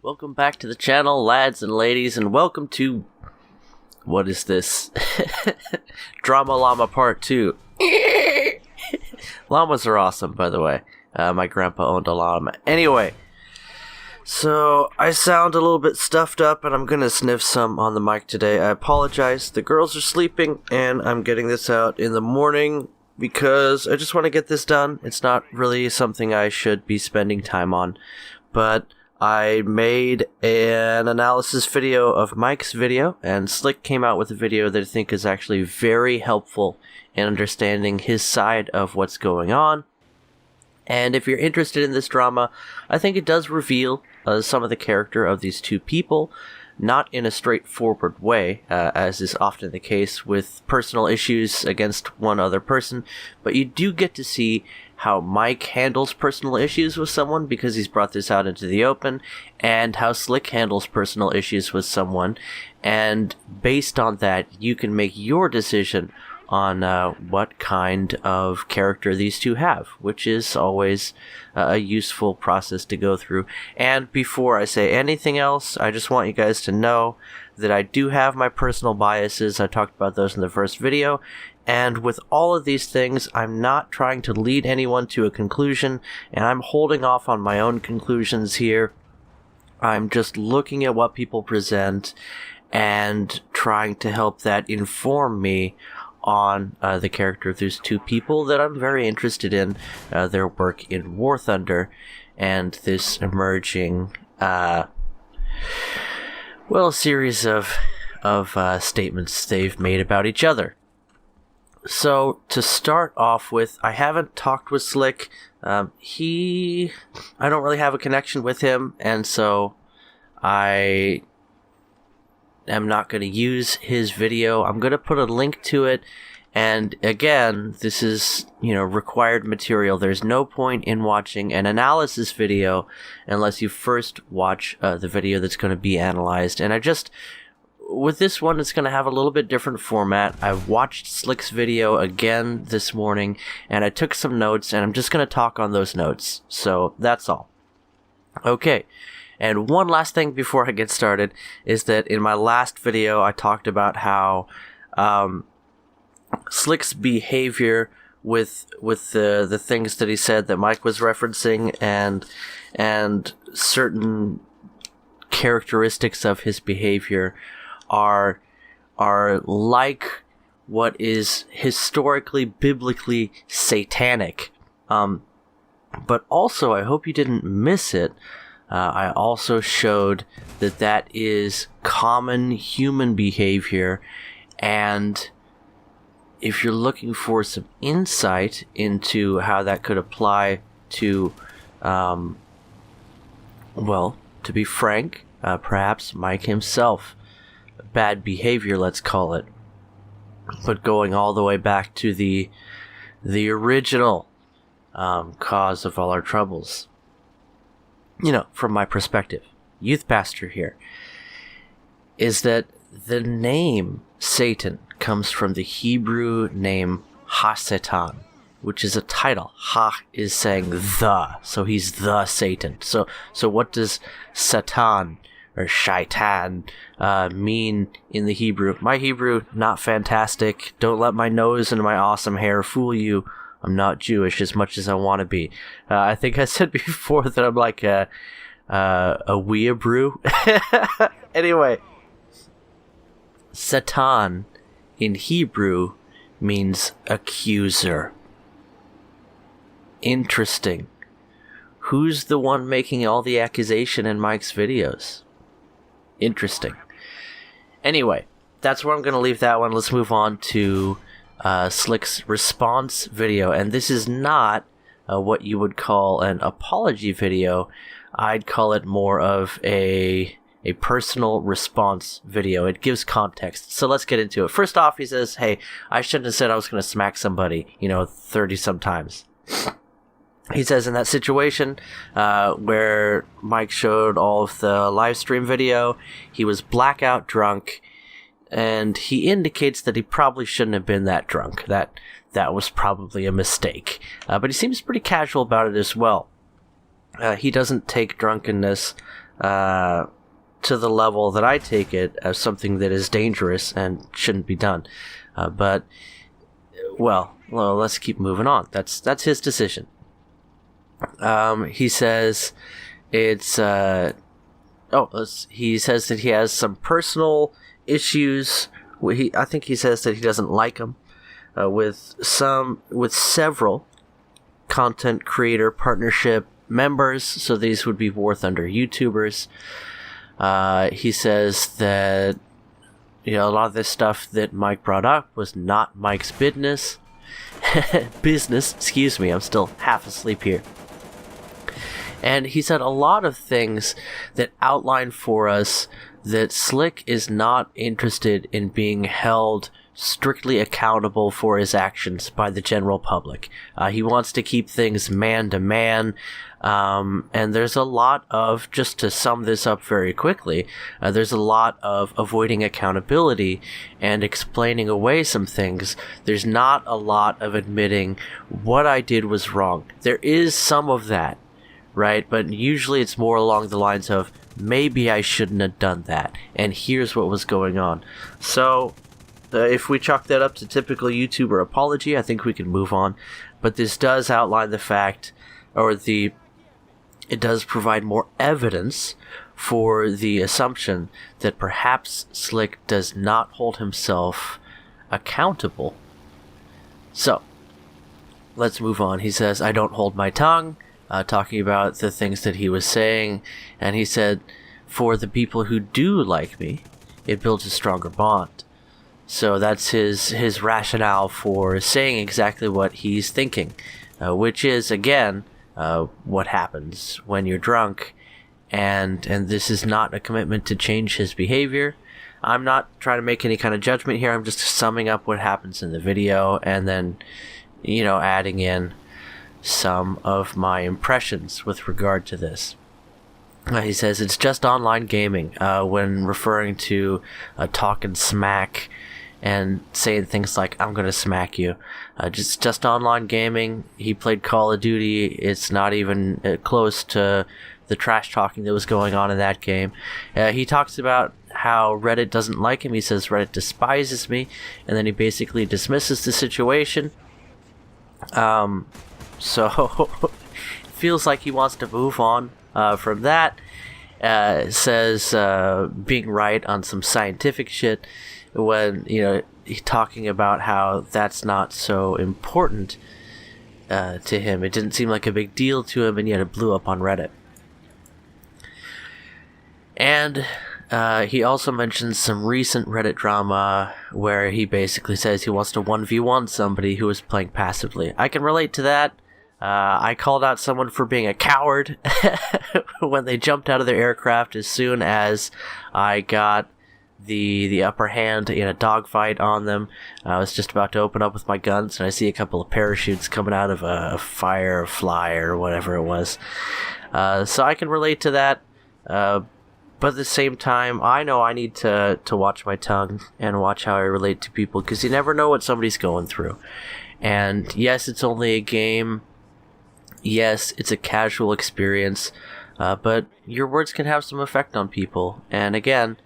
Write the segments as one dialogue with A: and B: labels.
A: Welcome back to the channel, lads and ladies, and welcome to... What is this? Drama Llama Part 2. Llamas are awesome, by the way. My grandpa owned a llama. Anyway, so I sound a little bit stuffed up, and I'm gonna sniff some on the mic today. I apologize. The girls are sleeping, and I'm getting this out in the morning because I just want to get this done. It's not really something I should be spending time on, but... I made an analysis video of Mike's video, and Slick came out with a video that I think is actually very helpful in understanding his side of what's going on. And if you're interested in this drama, I think it does reveal some of the character of these two people, not in a straightforward way, as is often the case with personal issues against one other person, but you do get to see how Mike handles personal issues with someone because he's brought this out into the open, and how Slick handles personal issues with someone, and based on that, you can make your decision on what kind of character these two have, which is always a useful process to go through. And before I say anything else, I just want you guys to know that I do have my personal biases. I talked about those in the first video. And with all of these things, I'm not trying to lead anyone to a conclusion, and I'm holding off on my own conclusions here. I'm just looking at what people present and trying to help that inform me on the character of these two people that I'm very interested in, their work in War Thunder, and this emerging, series of statements they've made about each other. So, to start off with, I haven't talked with Slick. I don't really have a connection with him, and so I am not going to use his video. I'm going to put a link to it, and again, this is, required material. There's no point in watching an analysis video unless you first watch the video that's going to be analyzed, and with this one, it's going to have a little bit different format. I watched Slick's video again this morning, and I took some notes, and I'm just going to talk on those notes. So, that's all. Okay, and one last thing before I get started is that in my last video, I talked about how Slick's behavior with the things that he said that Mike was referencing, and certain characteristics of his behavior are like what is historically, biblically satanic. But also, I hope you didn't miss it, I also showed that is common human behavior, and if you're looking for some insight into how that could apply to, to be frank, perhaps Mike himself, bad behavior, let's call it, but going all the way back to the original cause of all our troubles. From my perspective, youth pastor here, is that the name Satan comes from the Hebrew name Ha-Satan, which is a title. Ha is saying the, so he's the Satan. So what does Satan or shaitan mean in the Hebrew? My Hebrew, not fantastic. Don't let my nose and my awesome hair fool you. I'm not Jewish as much as I want to be. I think I said before that I'm like a weeabrew. Anyway, Satan in Hebrew means accuser. Interesting. Who's the one making all the accusation in Mike's videos? Interesting. Anyway, that's where I'm going to leave that one. Let's move on to Slick's response video. And this is not what you would call an apology video. I'd call it more of a personal response video. It gives context. So let's get into it. First off, he says, hey, I shouldn't have said I was going to smack somebody, 30 sometimes. He says in that situation where Mike showed all of the live stream video, he was blackout drunk, and he indicates that he probably shouldn't have been that drunk. That was probably a mistake. But he seems pretty casual about it as well. He doesn't take drunkenness to the level that I take it as something that is dangerous and shouldn't be done. But let's keep moving on. That's his decision. He says it's he says that he has some personal issues. I think he says that he doesn't like him with several content creator partnership members. So these would be both under YouTubers. He says that a lot of this stuff that Mike brought up was not Mike's business. Excuse me, I'm still half asleep here. And he said a lot of things that outline for us that Slick is not interested in being held strictly accountable for his actions by the general public. He wants to keep things man to man. And there's a lot of, just to sum this up very quickly, there's a lot of avoiding accountability and explaining away some things. There's not a lot of admitting what I did was wrong. There is some of that, right? But usually it's more along the lines of, maybe I shouldn't have done that, and here's what was going on. So, if we chalk that up to typical YouTuber apology, I think we can move on. But this does outline the fact, it does provide more evidence for the assumption that perhaps Slick does not hold himself accountable. So, let's move on. He says, I don't hold my tongue, talking about the things that he was saying, and he said, for the people who do like me, it builds a stronger bond. So that's his rationale for saying exactly what he's thinking, which is, again, what happens when you're drunk, and this is not a commitment to change his behavior. I'm not trying to make any kind of judgment here. I'm just summing up what happens in the video and then, adding in some of my impressions with regard to this. He says it's just online gaming, when referring to talking smack and saying things like, I'm gonna smack you. Just online gaming. He played Call of Duty. It's not even close to the trash talking that was going on in that game. He talks about how Reddit doesn't like him. He says Reddit despises me, and then he basically dismisses the situation. So it feels like he wants to move on from that. Says being right on some scientific shit when he's talking about how that's not so important to him. It didn't seem like a big deal to him, and yet it blew up on Reddit. And he also mentions some recent Reddit drama where he basically says he wants to 1v1 somebody who is playing passively. I can relate to that. I called out someone for being a coward when they jumped out of their aircraft as soon as I got the upper hand in a dogfight on them. I was just about to open up with my guns, and I see a couple of parachutes coming out of a firefly or whatever it was. So I can relate to that. But at the same time, I know I need to watch my tongue and watch how I relate to people, because you never know what somebody's going through. And yes, it's only a game. Yes, it's a casual experience. But your words can have some effect on people. And again,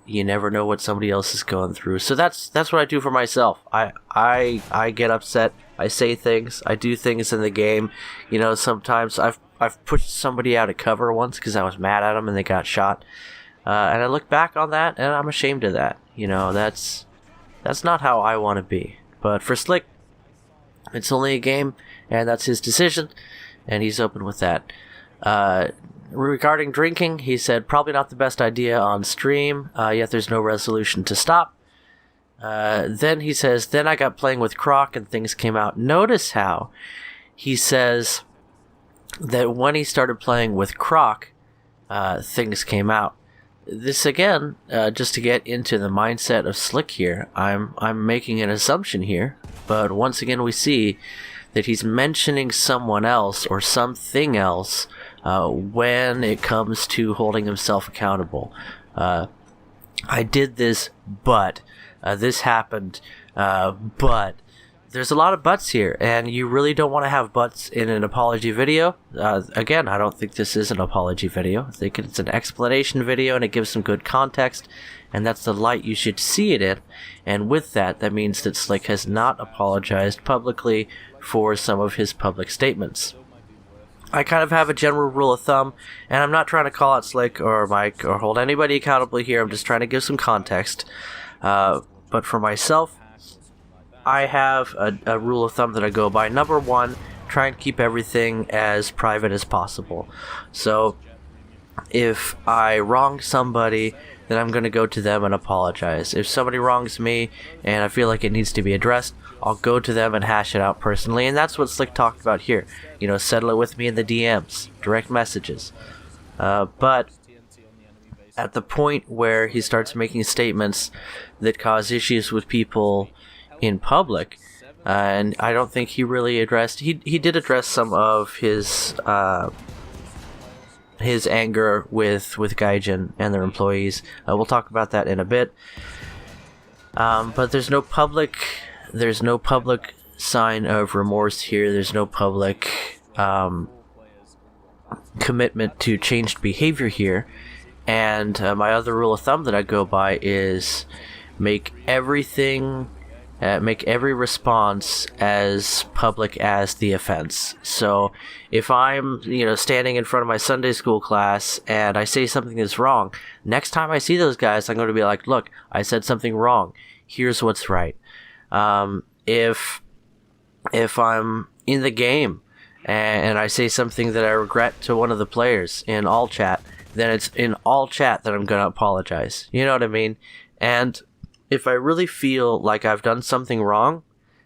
A: you never know what somebody else is going through. So that's what I do for myself. I get upset. I say things. I do things in the game. Sometimes I've pushed somebody out of cover once because I was mad at them and they got shot. And I look back on that and I'm ashamed of that. That's not how I want to be. But for Slick, it's only a game, and that's his decision, and he's open with that. Regarding drinking, he said probably not the best idea on stream, yet there's no resolution to stop. Then he says, then I got playing with Croc and things came out. Notice how he says that when he started playing with Croc, things came out. This again, just to get into the mindset of Slick here, I'm making an assumption here, but once again we see that he's mentioning someone else or something else when it comes to holding himself accountable. I did this, but this happened, but there's a lot of buts here, and you really don't want to have buts in an apology video. Again, I don't think this is an apology video. I think it's an explanation video, and it gives some good context, and that's the light you should see it in. And with that, that means that Slick has not apologized publicly for some of his public statements. I kind of have a general rule of thumb, and I'm not trying to call out Slick or Mike or hold anybody accountable here. I'm just trying to give some context. But for myself, I have a rule of thumb that I go by. Number one, try and keep everything as private as possible. So if I wrong somebody, then I'm going to go to them and apologize. If somebody wrongs me and I feel like it needs to be addressed, I'll go to them and hash it out personally. And that's what Slick talked about here. You know, settle it with me in the DMs, direct messages. But at the point where he starts making statements that cause issues with people in public, and I don't think he really addressed, he did address some of his anger with Gaijin and their employees. We'll talk about that in a bit. But there's no public sign of remorse here. There's no public commitment to changed behavior here. And my other rule of thumb that I go by is make every response as public as the offense. So if I'm, standing in front of my Sunday school class and I say something that's wrong, next time I see those guys, I'm going to be like, look, I said something wrong. Here's what's right. If I'm in the game and I say something that I regret to one of the players in all chat, then it's in all chat that I'm going to apologize. You know what I mean? And if I really feel like I've done something wrong,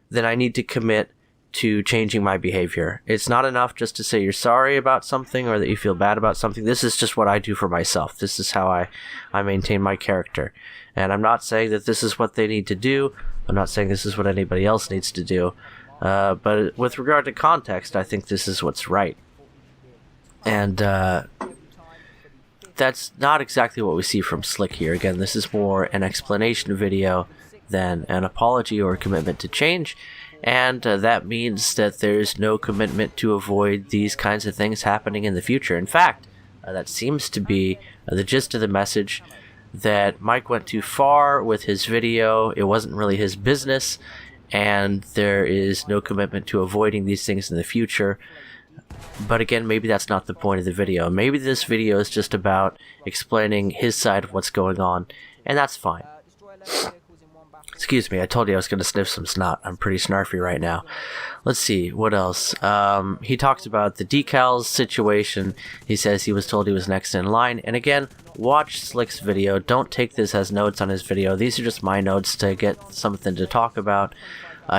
A: then I need to commit to changing my behavior. It's not enough just to say you're sorry about something or that you feel bad about something. This is just what I do for myself. This is how I maintain my character. And I'm not saying that this is what they need to do. I'm not saying this is what anybody else needs to do. But with regard to context, I think this is what's right. And that's not exactly what we see from Slick here. Again, this is more an explanation video than an apology or a commitment to change. And that means that there's no commitment to avoid these kinds of things happening in the future. In fact, that seems to be the gist of the message, that Mike went too far with his video. It wasn't really his business, and there is no commitment to avoiding these things in the future. But again, maybe that's not the point of the video. Maybe this video is just about explaining his side of what's going on, and that's fine. Excuse me, I told you I was going to sniff some snot. I'm pretty snarfy right now. Let's see, what else? He talks about the decals situation. He says he was told he was next in line. And again, watch Slick's video. Don't take this as notes on his video. These are just my notes to get something to talk about.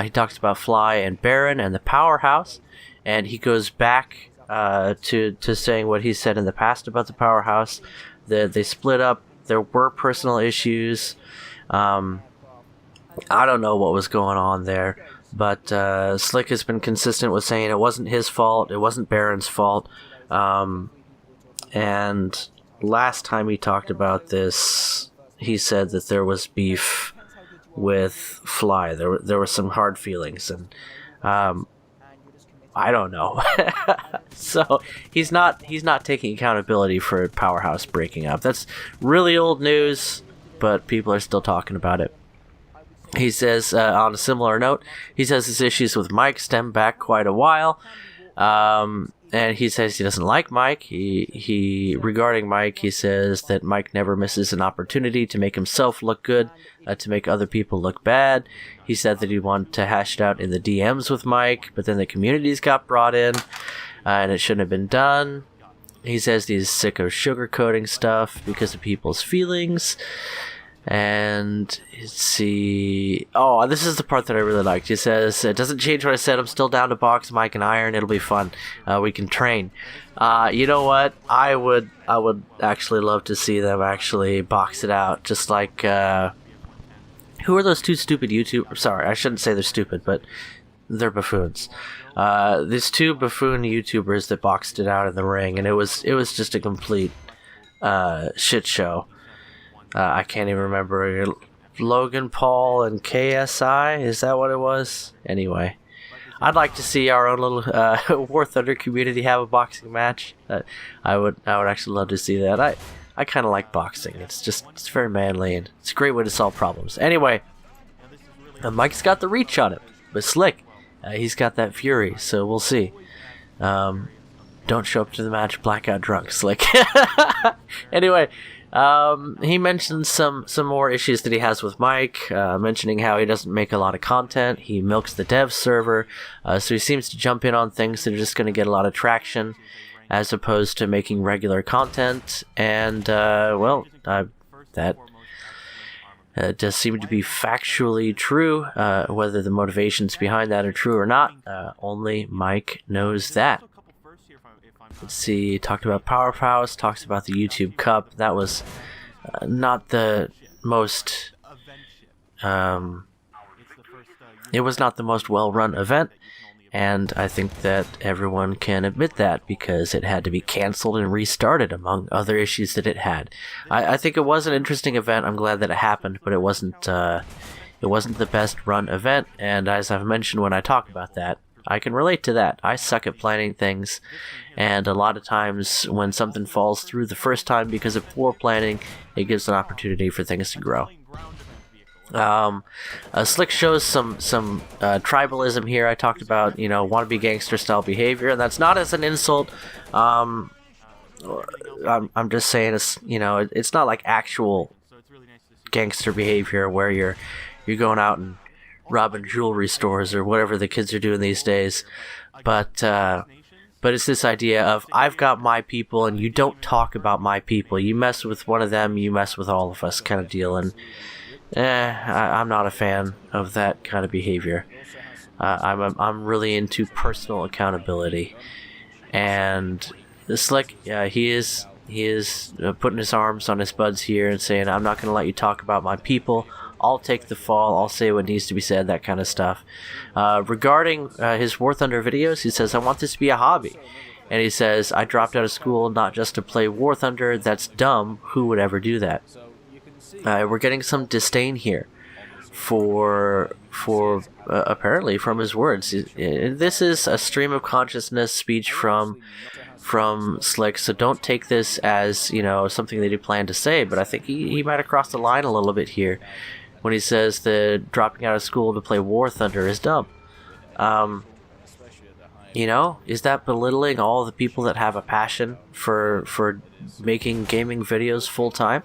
A: He talks about Fly and Baron and the Powerhouse. And he goes back to saying what he said in the past about the Powerhouse. They split up. There were personal issues. I don't know what was going on there, but Slick has been consistent with saying it wasn't his fault, it wasn't Baron's fault, and last time he talked about this, he said that there was beef with Fly. There were some hard feelings, and I don't know. So he's not taking accountability for Powerhouse breaking up. That's really old news, but people are still talking about it. He says, on a similar note, he says his issues with Mike stem back quite a while, and he says he doesn't like Mike. Regarding Mike, he says that Mike never misses an opportunity to make himself look good, to make other people look bad. He said that he wanted to hash it out in the DMs with Mike, but then the communities got brought in, and it shouldn't have been done. He says he's sick of sugarcoating stuff because of people's feelings. And let's see. Oh, this is the part that I really liked. He says, "It doesn't change what I said. I'm still down to box Mike and Iron. It'll be fun. We can train." You know what? I would actually love to see them actually box it out. Just like who are those two stupid YouTubers? Sorry, I shouldn't say they're stupid, but they're buffoons. These two buffoon YouTubers that boxed it out in the ring, and it was just a complete shit show. I can't even remember Logan Paul and KSI. Is that what it was? Anyway, I'd like to see our own little War Thunder community have a boxing match. I would actually love to see that. I kind of like boxing. It's very manly and it's a great way to solve problems. Anyway, Mike's got the reach on him, but Slick, he's got that fury. So we'll see. Don't show up to the match blackout drunk, Slick. Anyway, he mentioned some more issues that he has with Mike, mentioning how he doesn't make a lot of content. He milks the dev server, so he seems to jump in on things that are just going to get a lot of traction, as opposed to making regular content. And that does seem to be factually true. Whether the motivations behind that are true or not, only Mike knows that. Let's see, talked about Powerhouse, talks about the YouTube Cup. That was not the most, it was not the most well-run event, and I think that everyone can admit that because it had to be canceled and restarted, among other issues that it had. I think it was an interesting event. I'm glad that it happened, but it wasn't the best-run event, and as I've mentioned when I talk about that, I can relate to that. I suck at planning things, and a lot of times when something falls through the first time because of poor planning, it gives an opportunity for things to grow. Slick shows some tribalism here. I talked about, wannabe gangster style behavior, and that's not as an insult. I'm just saying it's not like actual gangster behavior where you're going out and robbing jewelry stores or whatever the kids are doing these days, but it's this idea of I've got my people and you don't talk about my people. You mess with one of them, you mess with all of us, kind of deal. And I'm not a fan of that kind of behavior. I'm really into personal accountability, and Slick, he is putting his arms on his buds here and saying, I'm not going to let you talk about my people. I'll take the fall, I'll say what needs to be said, that kind of stuff. Regarding his War Thunder videos, he says, I want this to be a hobby. And he says, I dropped out of school not just to play War Thunder, that's dumb, who would ever do that? We're getting some disdain here for apparently from his words. This is a stream of consciousness speech from Slick, so don't take this as, something that he planned to say, but I think he might have crossed the line a little bit here when he says that dropping out of school to play War Thunder is dumb. Is that belittling all the people that have a passion for making gaming videos full time?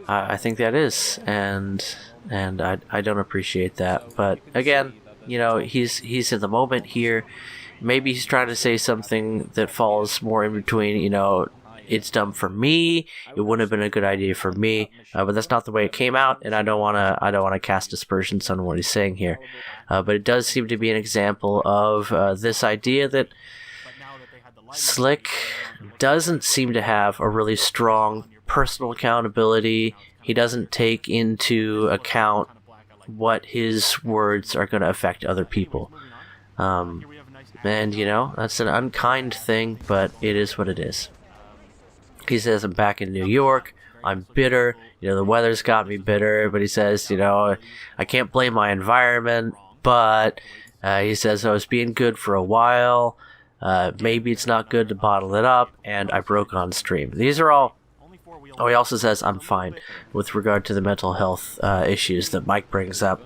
A: I think that is, and I don't appreciate that. But again, he's in the moment here. Maybe he's trying to say something that falls more in between, it's dumb for me, it wouldn't have been a good idea for me, but that's not the way it came out, and I don't want to cast aspersions on what he's saying here. But it does seem to be an example of this idea that Slick doesn't seem to have a really strong personal accountability. He doesn't take into account what his words are going to affect other people. And, that's an unkind thing, but it is what it is. He says, I'm back in New York. I'm bitter. The weather's got me bitter. But he says, I can't blame my environment. But he says, I was being good for a while. Maybe it's not good to bottle it up. And I broke on stream. These are all... Oh, he also says, I'm fine with regard to the mental health issues that Mike brings up.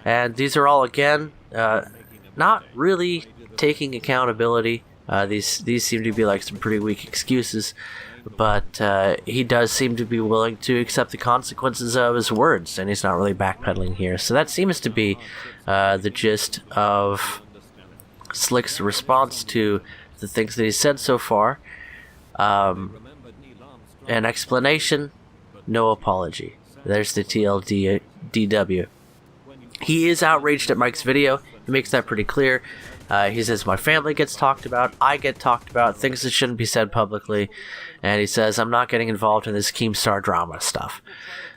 A: And these are all, again, not really taking accountability. These seem to be like some pretty weak excuses, but he does seem to be willing to accept the consequences of his words, and he's not really backpedaling here. So that seems to be the gist of Slick's response to the things that he's said so far. An explanation, no apology. There's the TLDW. He is outraged at Mike's video. He makes that pretty clear. He says, my family gets talked about, I get talked about, things that shouldn't be said publicly. And he says, I'm not getting involved in this Keemstar drama stuff.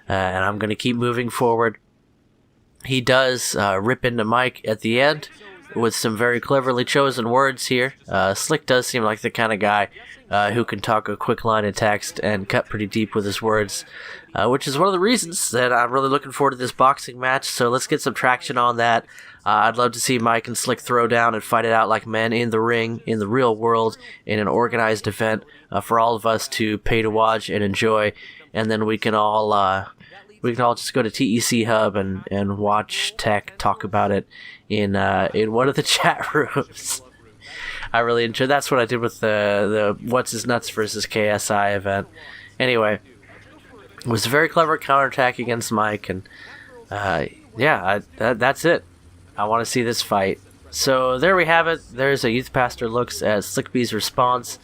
A: And I'm going to keep moving forward. He does rip into Mike at the end, with some very cleverly chosen words here. Slick does seem like the kind of guy who can talk a quick line of text and cut pretty deep with his words, which is one of the reasons that I'm really looking forward to this boxing match. So let's get some traction on that. I'd love to see Mike and Slick throw down and fight it out like men in the ring, in the real world, in an organized event for all of us to pay to watch and enjoy. And then we can all just go to TEC Hub and watch Tech talk about it in one of the chat rooms. I really enjoyed. That's what I did with the What's His Nuts versus KSI event. Anyway, it was a very clever counterattack against Mike, and that's it. I want to see this fight. So there we have it. There's a youth pastor looks at Slick B's response,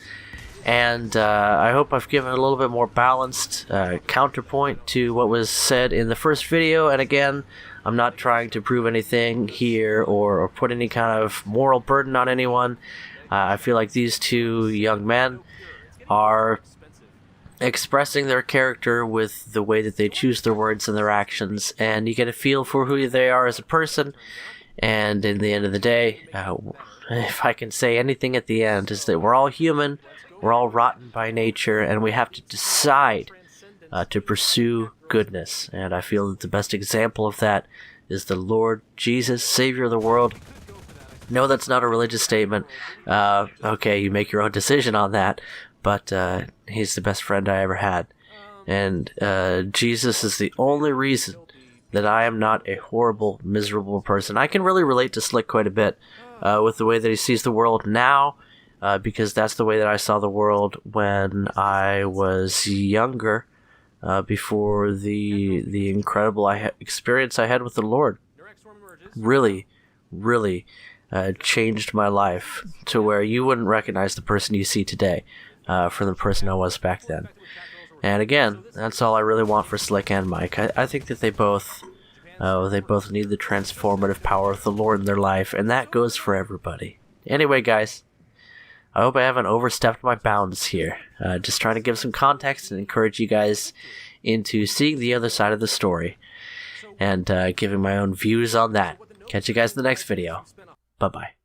A: and I hope I've given a little bit more balanced counterpoint to what was said in the first video. And again, I'm not trying to prove anything here or put any kind of moral burden on anyone. I feel like these two young men are expressing their character with the way that they choose their words and their actions, and you get a feel for who they are as a person. And in the end of the day, if I can say anything at the end, is that we're all human, we're all rotten by nature, and we have to decide to pursue goodness. And I feel that the best example of that is the Lord Jesus, Savior of the world. No, that's not a religious statement. Okay, you make your own decision on that, but he's the best friend I ever had. And Jesus is the only reason that I am not a horrible, miserable person. I can really relate to Slick quite a bit with the way that he sees the world now, because that's the way that I saw the world when I was younger, before the incredible experience I had with the Lord. Really changed my life to where you wouldn't recognize the person you see today from the person I was back then. And again, that's all I really want for Slick and Mike. I think that they both need the transformative power of the Lord in their life, and that goes for everybody. Anyway, guys, I hope I haven't overstepped my bounds here. Just trying to give some context and encourage you guys into seeing the other side of the story and giving my own views on that. Catch you guys in the next video. Bye-bye.